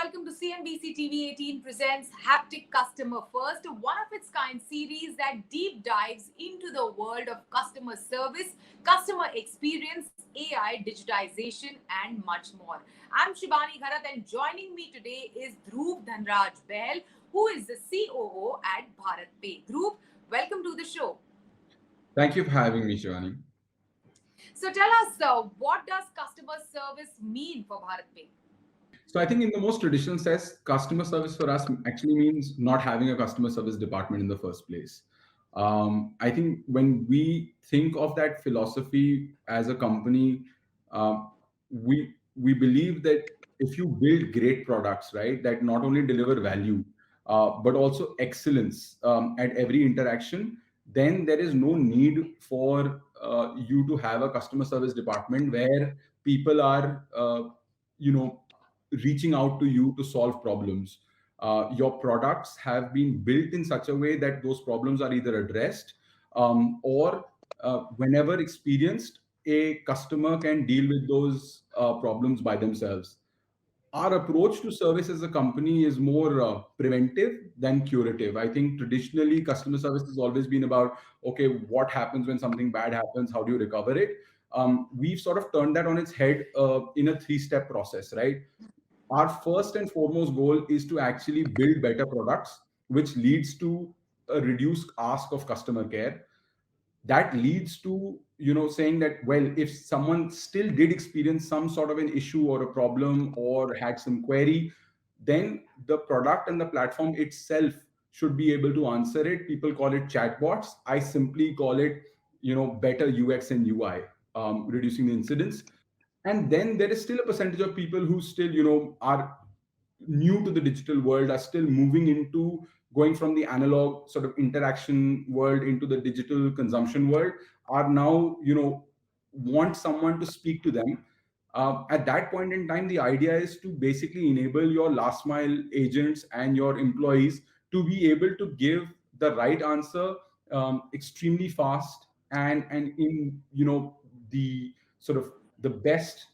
welcome to CNBC TV 18 presents Haptic Customer First, a one-of-its-kind series that deep dives into the world of customer service, customer experience, AI, digitization, and much more. I'm Shivani Gharat, and joining me today is Dhruv Dhanraj Bahl, who is the COO at BharatPe. Dhruv, welcome to the show. Thank you for having me, Shivani. So tell us, what does customer service mean for BharatPe? So I think in the most traditional sense, customer service for us actually means not having a customer service department in the first place. I think when we think of that philosophy as a company, we believe that if you build great products, right, that not only deliver value but also excellence at every interaction, then there is no need for you to have a customer service department where people are, you know, reaching out to you to solve problems. Your products have been built in such a way that those problems are either addressed or whenever experienced, a customer can deal with those problems by themselves. Our approach to service as a company is more preventive than curative. I think traditionally customer service has always been about, okay, what happens when something bad happens? How do you recover it? We've sort of turned that on its head in a three-step process, right? Our first and foremost goal is to actually build better products, which leads to a reduced ask of customer care. That leads to, saying that, well, if someone still did experience some sort of an issue or a problem or had some query, then the product and the platform itself should be able to answer it. People call it chatbots. I simply call it, better UX and UI, reducing the incidents. And then there is still a percentage of people who still, are new to the digital world, are still moving into going from the analog sort of interaction world into the digital consumption world, are now, want someone to speak to them. At that point in time, the idea is to basically enable your last mile agents and your employees to be able to give the right answer extremely fast and in, the sort of the best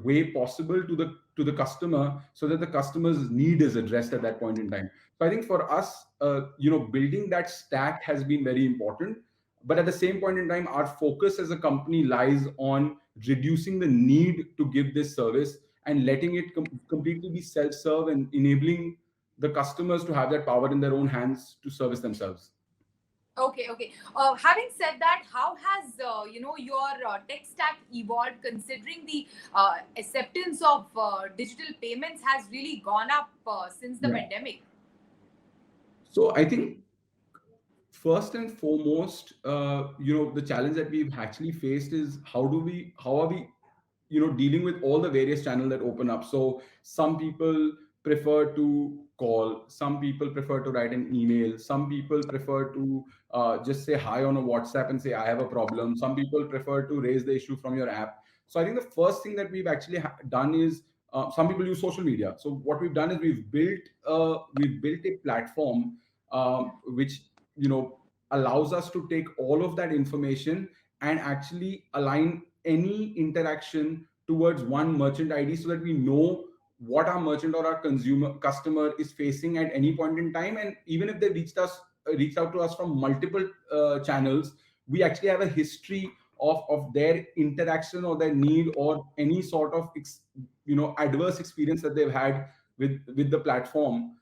way possible to the customer, so that the customer's need is addressed at that point in time. So I think for us, building that stack has been very important. But at the same point in time, our focus as a company lies on reducing the need to give this service and letting it completely be self-serve and enabling the customers to have that power in their own hands to service themselves. Okay. Having said that, how has your tech stack evolved, considering the acceptance of digital payments has really gone up since the Yeah. pandemic? So I think first and foremost, the challenge that we've actually faced is how are we, dealing with all the various channels that open up. So some people prefer to call, some people prefer to write an email, some people prefer to just say hi on a WhatsApp and say I have a problem. Some people prefer to raise the issue from your app. So I think the first thing that we've actually done is some people use social media. So what we've done is we've built a platform which, allows us to take all of that information and actually align any interaction towards one merchant ID, so that we know what our merchant or our customer is facing at any point in time. And even if they reached out to us from multiple channels, we actually have a history of their interaction or their need or any sort of adverse experience that they've had with the platform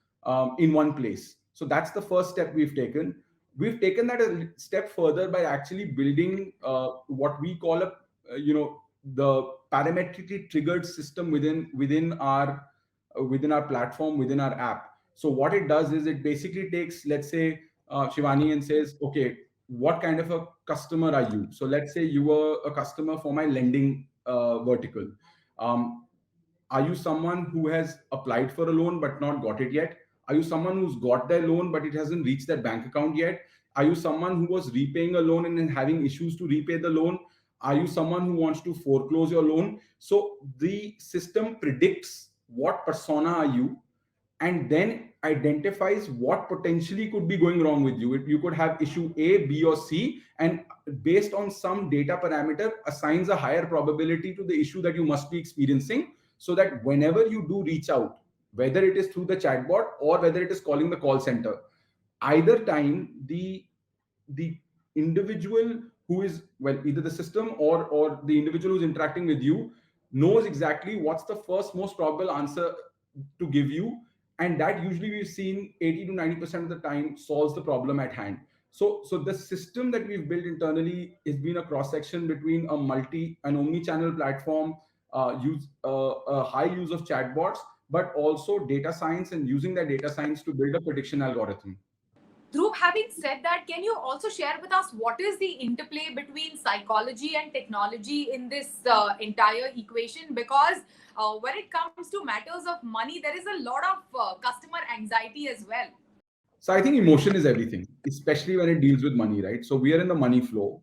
in one place. So that's the first step we've taken. We've taken that a step further by actually building what we call the parametrically triggered system within our platform, within our app. So what it does is it basically takes, let's say, Shivani, and says, okay, what kind of a customer are you? So let's say you were a customer for my lending vertical. Um, are you someone who has applied for a loan but not got it yet? Are you someone who's got their loan but it hasn't reached their bank account yet? Are you someone who was repaying a loan and having issues to repay the loan? Are you someone who wants to foreclose your loan? So the system predicts what persona are you, and then identifies what potentially could be going wrong with you. You could have issue A, B, or C, and based on some data parameter, assigns a higher probability to the issue that you must be experiencing, so that whenever you do reach out, whether it is through the chatbot or whether it is calling the call center. Either time, the individual who is, well, either the system or the individual who's interacting with you knows exactly what's the first most probable answer to give you, and that usually we've seen 80 to 90% of the time solves the problem at hand. So the system that we've built internally has been a cross section between an omni-channel platform, use a high use of chatbots, but also data science, and using that data science to build a prediction algorithm. Dhruv, having said that, can you also share with us what is the interplay between psychology and technology in this entire equation? Because when it comes to matters of money, there is a lot of customer anxiety as well. So I think emotion is everything, especially when it deals with money, right? So we are in the money flow.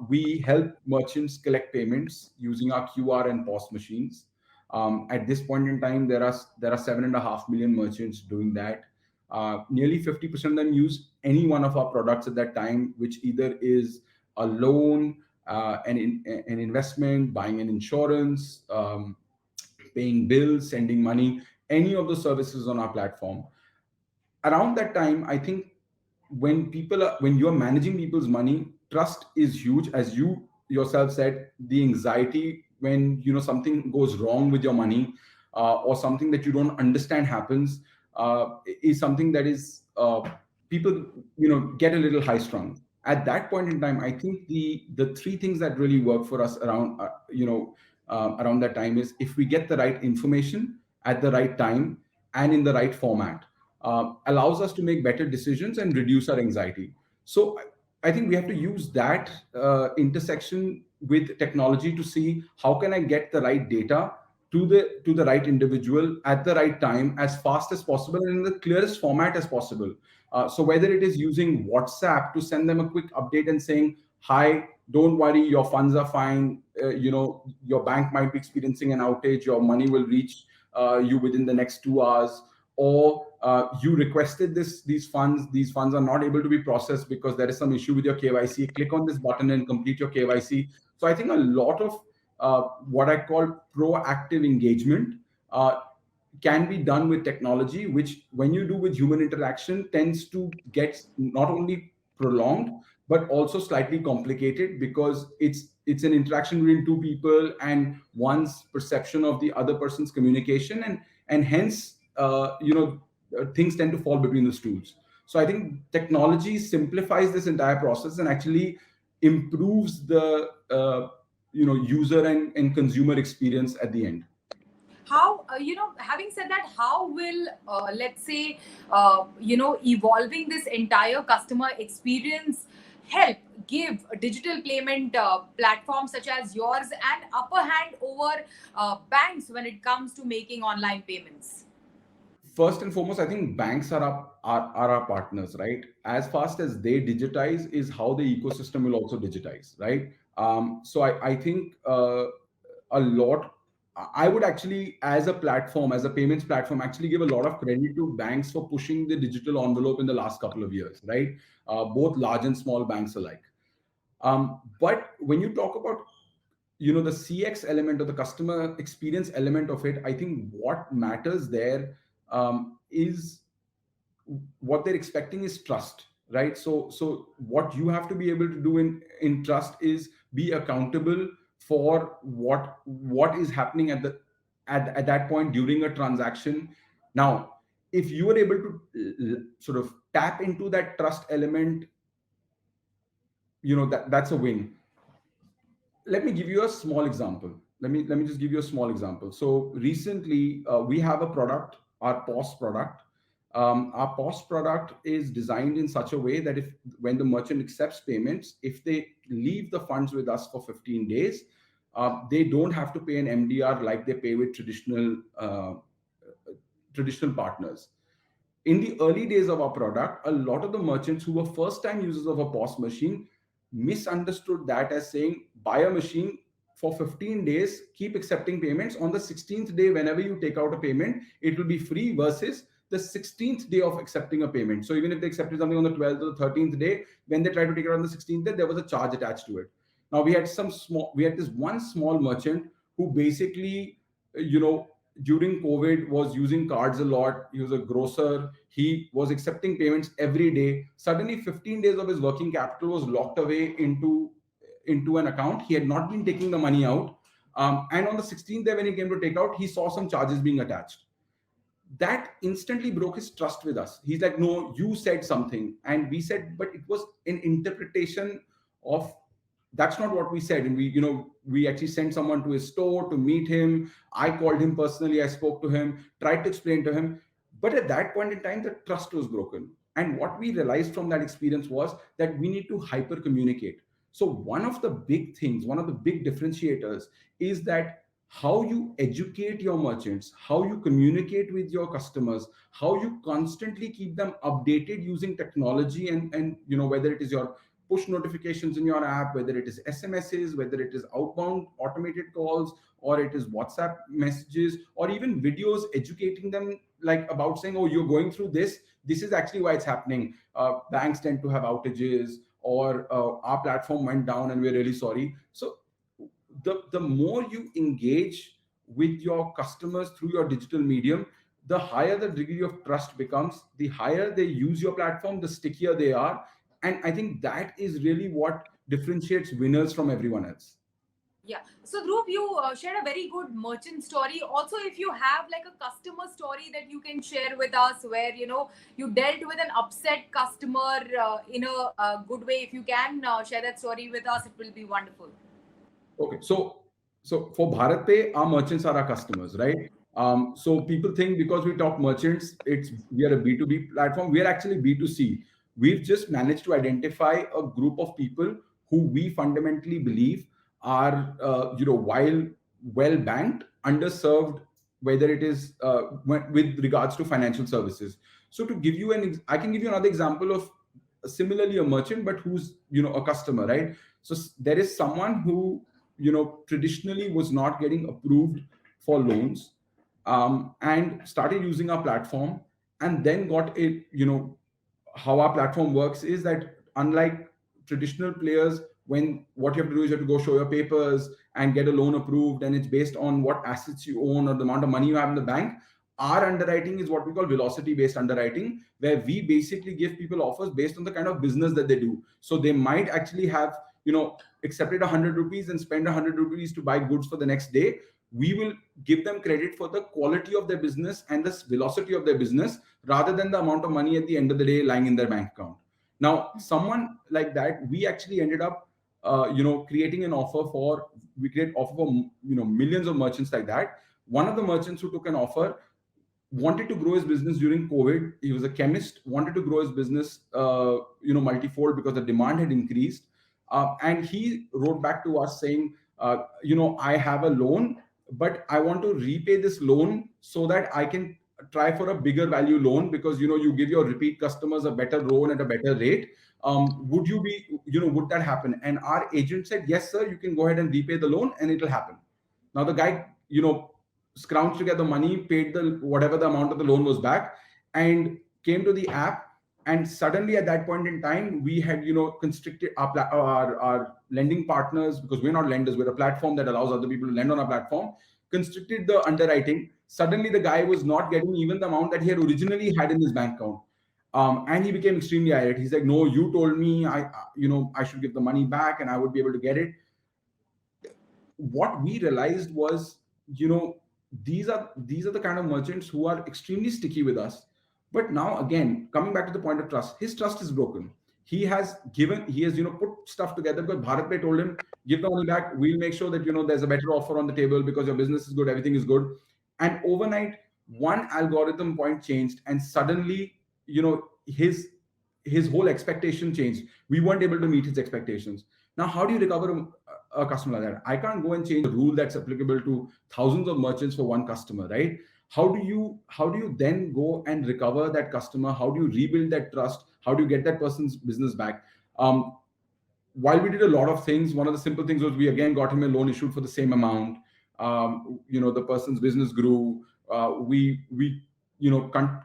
We help merchants collect payments using our QR and POS machines. At this point in time, there are 7.5 million merchants doing that. Nearly 50% of them use any one of our products at that time, which either is a loan, an investment, buying an insurance, paying bills, sending money, any of the services on our platform. Around that time, I think when you're managing people's money, trust is huge. As you yourself said, the anxiety when something goes wrong with your money, or something that you don't understand happens, is something that is, people get a little high strung. At that point in time, I think the three things that really work for us around that time is, if we get the right information at the right time and in the right format, allows us to make better decisions and reduce our anxiety. So I think we have to use that intersection with technology to see how can I get the right data to the right individual at the right time, as fast as possible and in the clearest format as possible. So whether it is using WhatsApp to send them a quick update and saying, "Hi, don't worry, your funds are fine. Your bank might be experiencing an outage. Your money will reach you within the next 2 hours." Or you requested these funds. These funds are not able to be processed because there is some issue with your KYC. Click on this button and complete your KYC. So I think a lot of what I call proactive engagement can be done with technology, which when you do with human interaction tends to get not only prolonged but also slightly complicated, because it's an interaction between two people and one's perception of the other person's communication, and hence things tend to fall between the stools. So I think technology simplifies this entire process and actually improves the user and consumer experience at the end. How having said that, how will let's say evolving this entire customer experience help give digital payment platforms such as yours an upper hand over banks when it comes to making online payments? First and foremost, I think banks are our partners, right? As fast as they digitize is how the ecosystem will also digitize, right? So I think a lot. I would actually, as a platform, as a payments platform, actually give a lot of credit to banks for pushing the digital envelope in the last couple of years, right? Both large and small banks alike. But when you talk about the CX element or the customer experience element of it, I think what matters there is what they're expecting is trust, right? So what you have to be able to do in trust is be accountable for what is happening at that point during a transaction. Now, if you are able to sort of tap into that trust element, that's a win. Let me give you a small example. Let me just give you a small example. So recently, we have a product, our POS product. Our POS product is designed in such a way that if when the merchant accepts payments, if they leave the funds with us for 15 days, they don't have to pay an MDR like they pay with traditional partners. In the early days of our product, a lot of the merchants who were first time users of a POS machine misunderstood that as saying, buy a machine for 15 days, keep accepting payments. On the 16th day, whenever you take out a payment, it will be free, versus the 16th day of accepting a payment. So even if they accepted something on the 12th or the 13th day, when they tried to take it on the 16th day, there was a charge attached to it. Now we had this one small merchant who basically, during COVID was using cards a lot. He was a grocer. He was accepting payments every day. Suddenly, 15 days of his working capital was locked away into an account. He had not been taking the money out. And on the 16th day, when he came to take out, he saw some charges being attached. That instantly broke his trust with us. He's like, no, you said something. And we said, but it was an interpretation of, that's not what we said. And we actually sent someone to his store to meet him. I called him personally. I spoke to him, tried to explain to him. But at that point in time, the trust was broken. And what we realized from that experience was that we need to hyper communicate. So one of the big things, one of the big differentiators is that how you educate your merchants, how you communicate with your customers, how you constantly keep them updated using technology, and whether it is your push notifications in your app, whether it is SMSs, whether it is outbound automated calls, or it is WhatsApp messages, or even videos educating them, like about saying, oh, you're going through this. This is actually why it's happening. Banks tend to have outages, or our platform went down and we're really sorry. So the more you engage with your customers through your digital medium, the higher the degree of trust becomes, the higher they use your platform, the stickier they are. And I think that is really what differentiates winners from everyone else. Yeah. So Dhruv, you shared a very good merchant story. Also, if you have like a customer story that you can share with us, where you dealt with an upset customer in a good way, if you can share that story with us, it will be wonderful. Okay, so for BharatPe, our merchants are our customers, right? So people think because we talk merchants, we are a B2B platform. We are actually B2C. We've just managed to identify a group of people who we fundamentally believe are, while well banked, underserved, whether it is with regards to financial services. So to give you I can give you another example of similarly a merchant, but who's a customer, right? So there is someone who traditionally was not getting approved for loans, and started using our platform, and then got it. How our platform works is that, unlike traditional players, when what you have to do is you have to go show your papers and get a loan approved, and it's based on what assets you own or the amount of money you have in the bank. Our underwriting is what we call velocity based underwriting, where we basically give people offers based on the kind of business that they do. So they might actually have accepted 100 rupees and spend 100 rupees to buy goods for the next day. We will give them credit for the quality of their business and the velocity of their business, rather than the amount of money at the end of the day lying in their bank account. Now, someone like that, we actually ended up creating an offer for, we create offer for millions of merchants like that. One of the merchants who took an offer wanted to grow his business during COVID. He was a chemist, wanted to grow his business multifold because the demand had increased. And he wrote back to us saying, I have a loan, but I want to repay this loan so that I can try for a bigger value loan, because you give your repeat customers a better loan at a better rate. Would that happen? And our agent said, yes, sir, you can go ahead and repay the loan and it'll happen. Now the guy, scrounged together money, paid the whatever the amount of the loan was back, and came to the app. And suddenly at that point in time, we had constricted our lending partners, because we're not lenders, we're a platform that allows other people to lend on our platform, constricted the underwriting. Suddenly the guy was not getting even the amount that he had originally had in his bank account. And he became extremely irate. He's like, no, you told me I should give the money back and I would be able to get it. What we realized was, these are the kind of merchants who are extremely sticky with us. But now again, coming back to the point of trust, his trust is broken. He has put stuff together because BharatPe told him, give the money back, we'll make sure that there's a better offer on the table because your business is good, everything is good. And overnight, one algorithm point changed, and suddenly his whole expectation changed. We weren't able to meet his expectations. Now, how do you recover a customer like that? I can't go and change a rule that's applicable to thousands of merchants for one customer, right? How do you then go and recover that customer? How do you rebuild that trust? How do you get that person's business back? While we did a lot of things, one of the simple things was we again got him a loan issued for the same amount. The person's business grew. We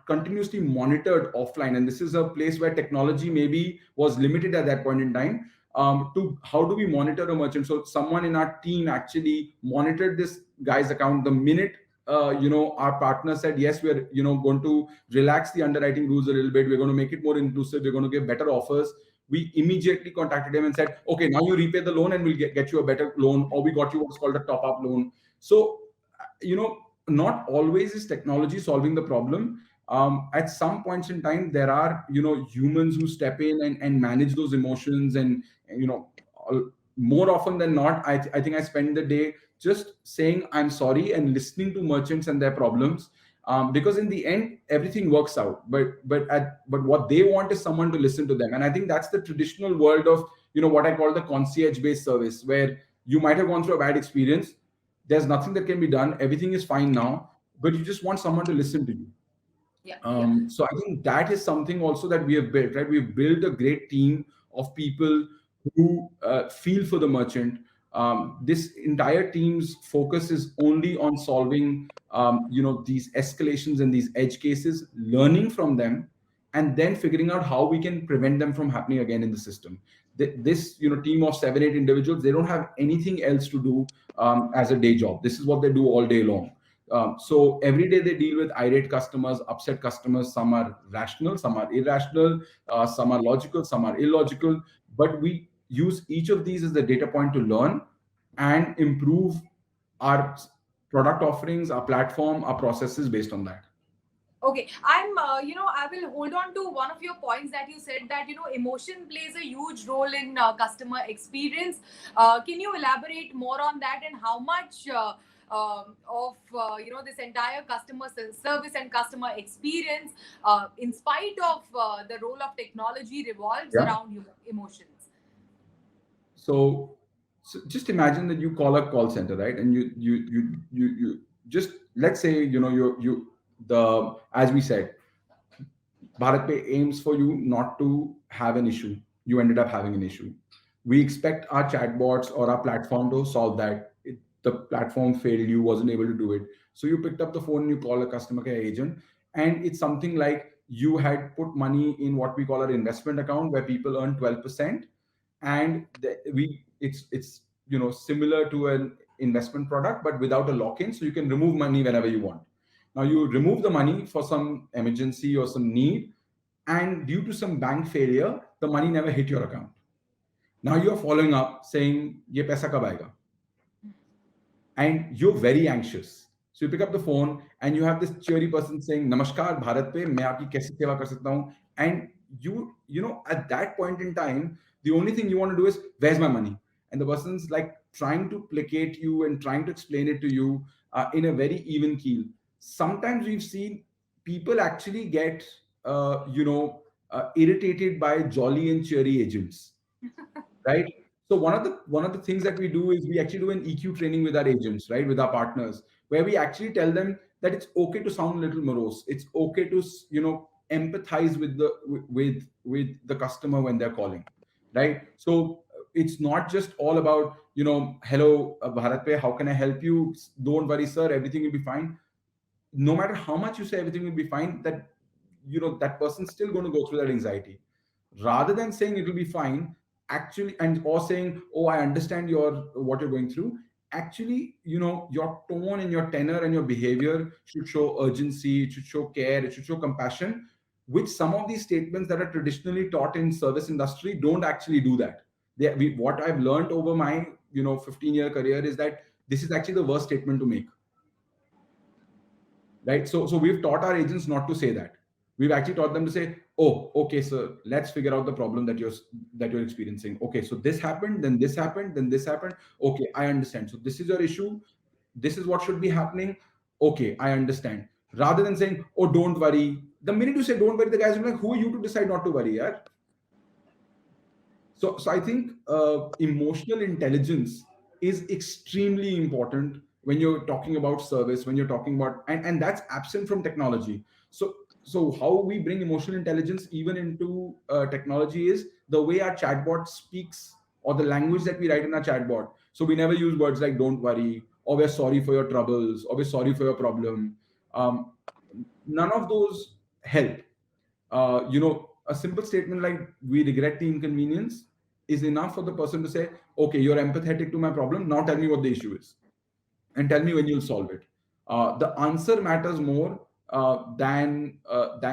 continuously monitored offline, and this is a place where technology maybe was limited at that point in time. To how do we monitor a merchant? So someone in our team actually monitored this guy's account the minute our partner said, yes, we're going to relax the underwriting rules a little bit, we're going to make it more inclusive, we're going to give better offers, we immediately contacted him and said, okay, now you repay the loan and we'll get you a better loan, or we got you what's called a top up loan. So not always is technology solving the problem. At some points in time, there are humans who step in and manage those emotions, and more often than not, I think I spend the day just saying I'm sorry and listening to merchants and their problems, because in the end everything works out. But what they want is someone to listen to them, and I think that's the traditional world of what I call the concierge based service, where you might have gone through a bad experience, there's nothing that can be done, everything is fine now, but you just want someone to listen to you. Yeah. So I think that is something also that we have built, right? We've built a great team of people who feel for the merchant. This entire team's focus is only on solving, these escalations and these edge cases, learning from them, and then figuring out how we can prevent them from happening again in the system. This team of 7-8 individuals, they don't have anything else to do as a day job. This is what they do all day long. So every day they deal with irate customers, upset customers. Some are rational, some are irrational, some are logical, some are illogical. But we use each of these as the data point to learn and improve our product offerings, our platform, our processes based on that. Okay, I will hold on to one of your points that you said, that, emotion plays a huge role in customer experience. Can you elaborate more on that, and how much of this entire customer service and customer experience, in spite of the role of technology, revolves around emotions? So just imagine that you call a call center, right? And you just, let's say, as we said, BharatPe aims for you not to have an issue. You ended up having an issue. We expect our chatbots or our platform to solve that. The platform failed, you wasn't able to do it. So you picked up the phone and you call a customer care agent. And it's something like you had put money in what we call our investment account, where people earn 12%. And it's similar to an investment product, but without a lock-in. So you can remove money whenever you want. Now you remove the money for some emergency or some need, and due to some bank failure, the money never hit your account. Now you're following up saying, "Ye paisa kab aayega?" And you're very anxious. So you pick up the phone and you have this cheery person saying, "Namaskar, BharatPe, main aapki kaise seva kar sakta hu?" And at that point in time, the only thing you want to do is, "Where's my money?" And the person's like trying to placate you and trying to explain it to you in a very even keel. Sometimes we've seen people actually get irritated by jolly and cheery agents, right? So one of the things that we do is we actually do an EQ training with our agents, right, with our partners, where we actually tell them that it's okay to sound a little morose. It's okay to empathize with the customer when they're calling, right? So it's not just all about hello, BharatPe, how can I help you? Don't worry, sir, everything will be fine. No matter how much you say everything will be fine, that person's still going to go through that anxiety. Rather than saying it will be fine, actually, or saying, "Oh, I understand what you're going through," actually, your tone and your tenor and your behavior should show urgency, it should show care, it should show compassion, which some of these statements that are traditionally taught in service industry don't actually do that. What I've learned over my 15-year career is that this is actually the worst statement to make, right? So we've taught our agents not to say that. We've actually taught them to say, "Oh, okay, sir, let's figure out the problem that you're experiencing. Okay, so this happened, then this happened, then this happened. Okay, I understand. So this is your issue. This is what should be happening. Okay, I understand." Rather than saying, "Oh, don't worry." The minute you say "don't worry," the guys are like, "Who are you to decide not to worry, yeah?" So I think emotional intelligence is extremely important when you're talking about service, when you're talking about, and that's absent from technology. So how we bring emotional intelligence even into technology is the way our chatbot speaks, or the language that we write in our chatbot. So we never use words like "don't worry," or "we're sorry for your troubles," or "we're sorry for your problem." None of those help. A simple statement like "we regret the inconvenience" is enough for the person to say, "Okay, you're empathetic to my problem. Now tell me what the issue is, and tell me when you'll solve it." The answer matters more than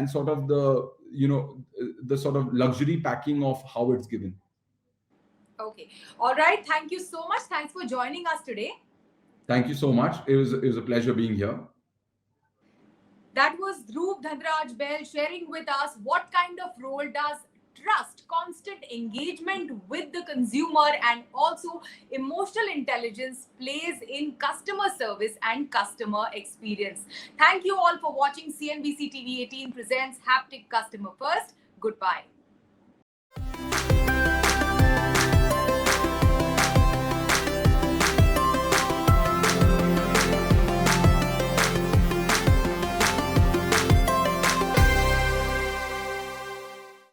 sort of the the sort of luxury packing of how it's given. Okay. All right. Thank you so much. Thanks for joining us today. Thank you so much. It was a pleasure being here. That was Dhruv Dhanraj Bell sharing with us what kind of role does trust, constant engagement with the consumer, and also emotional intelligence plays in customer service and customer experience. Thank you all for watching. CNBC TV 18 presents Haptic Customer First. Goodbye.